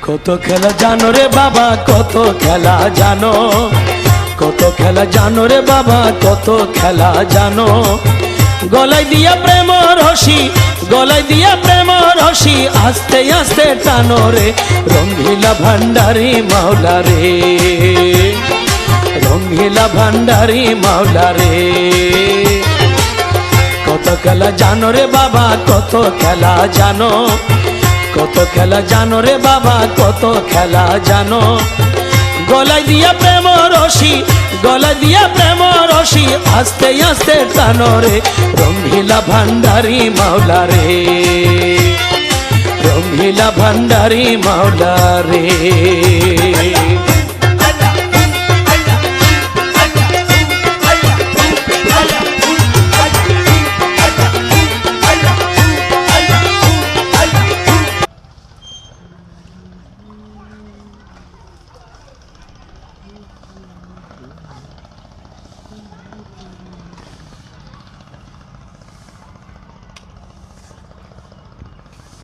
কত খেলা জানো রে বাবা, কত খেলা জানো, কত খেলা জানো রে বাবা, কত খেলা জানো। গলায় দিয়া প্রেম রশি, গলায় দিয়া প্রেম রশি, আস্তে আস্তে টানো রে রঙ্গিলা ভান্ডারি মাওলা রে, রঙ্গিলা ভান্ডারি মাওলা রে। কত খেলা জানো রে বাবা, কত খেলা জানো, কত খেলা জানো রে বাবা, কত খেলা জানো। গলায় দিয়া প্রেম রশি, গলায় দিয়া প্রেম রশি, আস্তে আস্তে টানো রে রঙ্গিলা ভান্ডারি মাওলা রে, রঙ্গিলা ভান্ডারি মাওলা রে।